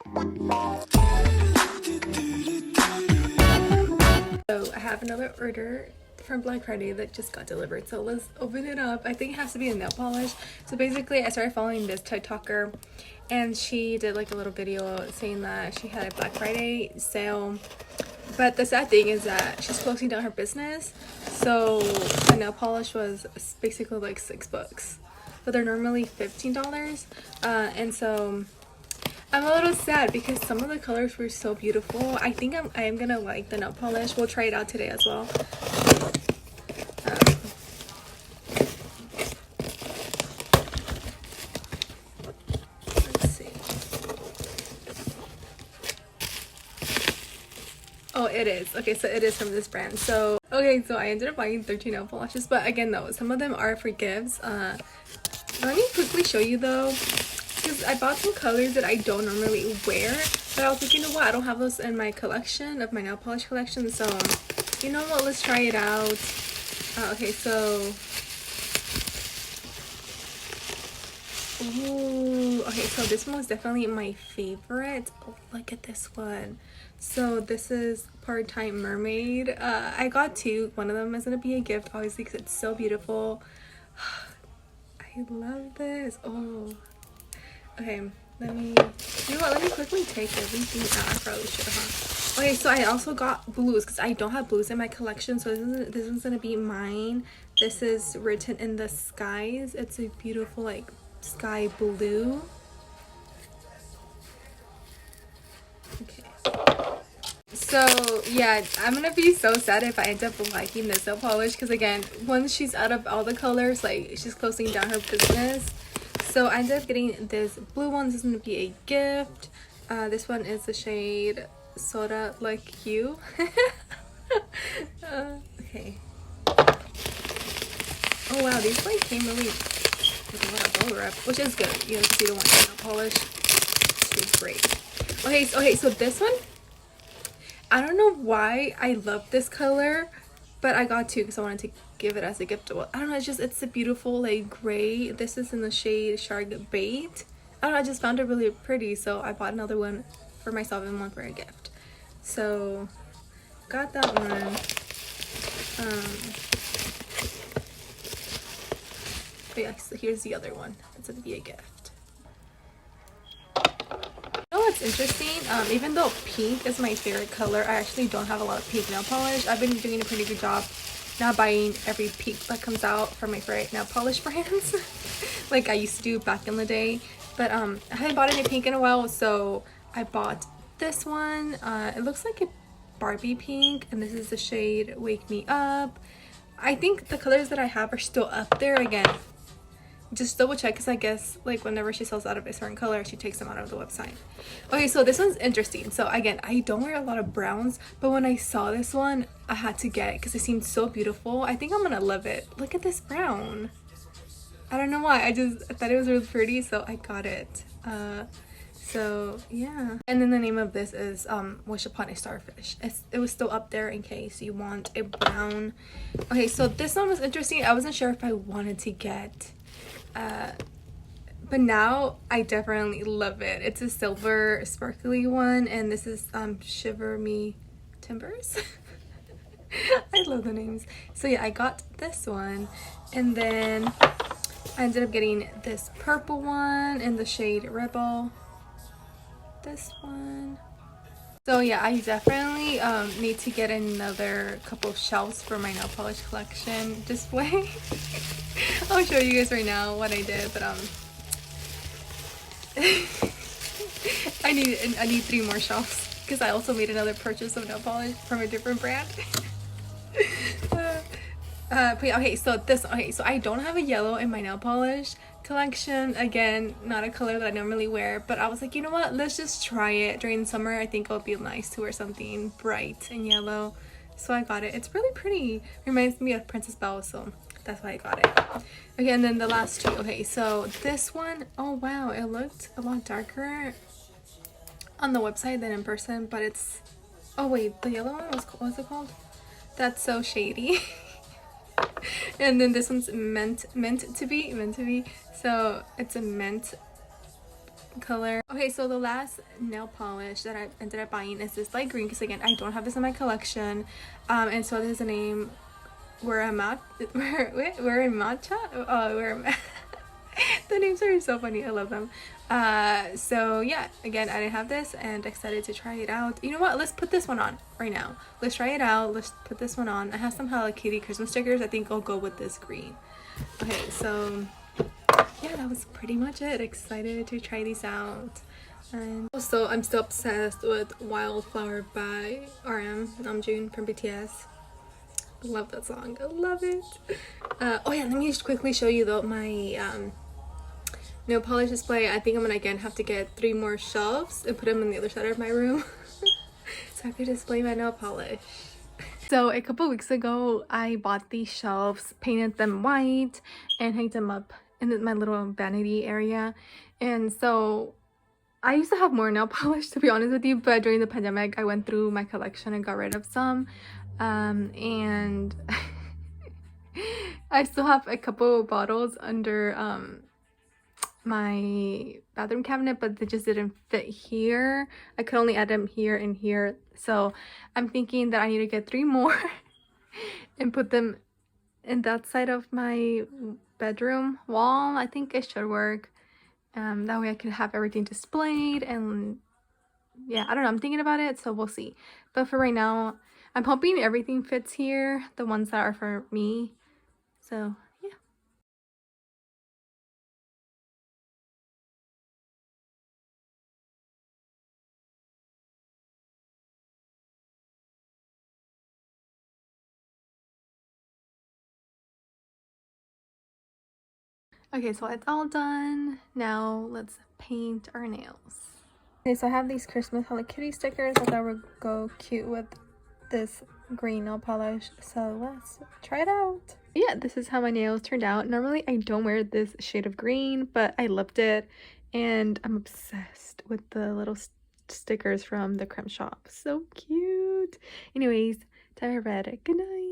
So I have another order from Black Friday that just got delivered, so let's open it up. I think it has to be a nail polish. So basically I started following this TikToker and she did like a little video saying that she had a Black Friday sale, but the sad thing is that she's closing down her business. So a nail polish was basically like $6, but they're normally $15. And so I'm a little sad because some of the colors were so beautiful. I think I am gonna like the nail polish. We'll try it out today as well. Let's see. Oh, it is. Okay, so it is from this brand. So, okay, so I ended up buying 13 nail polishes. But again, though, some of them are for gifts. Let me quickly show you, though. Because I bought some colors that I don't normally wear, but I was like, you know what, I don't have those in my collection, of my nail polish collection, so you know what, let's try it out. Okay, so ooh, okay, so this one was definitely my favorite. Oh, look at this one. So this is Part-Time Mermaid. I got two. One of them is gonna be a gift, obviously, because it's so beautiful. I love this. Oh, okay, let me, you know what, let me quickly take everything out. I probably should, huh? Okay, so I also got blues because I don't have blues in my collection, so this is gonna be mine. This is Written in the Skies. It's a beautiful like sky blue. Okay, so yeah, I'm gonna be so sad if I end up liking this nail polish, because again, once she's out of all the colors, like she's closing down her business. So I ended up getting this blue one. This is going to be a gift. This one is the shade Soda Like You. Okay. Oh wow, these like came really with a lot of bubble wrap, which is good. You know, because you don't want nail polish. It's great. Okay, so this one, I don't know why I love this color, but I got two because I wanted to give it as a gift. Well, I don't know, it's a beautiful like gray. This is in the shade Shark Bait. I don't know, I just found it really pretty, so I bought another one for myself and one for a gift. So got that one. But yeah, so here's the other one. It's gonna be a gift. You know what's interesting? Even though pink is my favorite color, I actually don't have a lot of pink nail polish. I've been doing a pretty good job not buying every pink that comes out from my favorite nail polish brands like I used to do back in the day. But I haven't bought any pink in a while, so I bought this one. It looks like a Barbie pink, and this is the shade Wake Me Up. I think the colors that I have are still up there. Again, just double check, because I guess like whenever she sells out of a certain color, she takes them out of the website. Okay, so this one's interesting. So again, I don't wear a lot of browns, but when I saw this one, I had to get it because it seemed so beautiful. I think I'm gonna love it. Look at this brown. I don't know why, I thought it was really pretty, so I got it. So yeah, and then the name of this is Wish Upon a Starfish. It was still up there in case you want a brown. Okay, so this one was interesting. I wasn't sure if I wanted to get but now I definitely love it. It's a silver sparkly one, and this is Shiver Me Timbers. I love the names. So yeah, I got this one, and then I ended up getting this purple one in the shade Rebel. This one. So yeah, I definitely need to get another couple of shelves for my nail polish collection display. I'll show you guys right now what I did, but I need 3 more shelves because I also made another purchase of nail polish from a different brand. But yeah, okay, so I don't have a yellow in my nail polish collection. Again, not a color that I normally wear, but I was like, you know what, let's just try it during summer. I think it'll be nice to wear something bright and yellow, so I got it. It's really pretty, reminds me of Princess Belle, so that's why I got it. Okay, and then the last two. Okay, so this one, oh wow, it looked a lot darker on the website than in person, but it's, oh wait, the yellow one, what's it called? That's so shady. And then this one's meant to be, so it's a mint color. Okay, so the last nail polish that I ended up buying is this light green, because again, I don't have this in my collection. And so this is the name We're in Matcha? The names are so funny. I love them. So yeah, again, I didn't have this and excited to try it out. You know what? Let's put this one on right now. Let's try it out. Let's put this one on. I have some Hello Kitty Christmas stickers. I think I'll go with this green. Okay, so yeah, that was pretty much it. Excited to try these out. And also, I'm still obsessed with Wildflower by Namjoon from BTS. Love that song. I love it. Oh yeah, let me just quickly show you though my nail polish display. I think I'm gonna again have to get 3 more shelves and put them on the other side of my room so I could display my nail polish. So a couple weeks ago, I bought these shelves, painted them white, and hanged them up in my little vanity area. And so I used to have more nail polish, to be honest with you, but during the pandemic, I went through my collection and got rid of some. And I still have a couple of bottles under my bathroom cabinet, but they just didn't fit here. I could only add them here and here. So I'm thinking that I need to get 3 more and put them in that side of my bedroom wall. I think it should work. That way I could have everything displayed, and yeah, I don't know, I'm thinking about it, so we'll see. But for right now, I'm hoping everything fits here, the ones that are for me. So yeah. Okay, so it's all done. Now let's paint our nails. Okay, so I have these Christmas Hello Kitty stickers. I thought would go cute with this green nail polish. So let's try it out. Yeah, this is how my nails turned out. Normally I don't wear this shade of green, but I loved it. And I'm obsessed with the little stickers from the creme shop. So cute. Anyways, time for bed. Good night.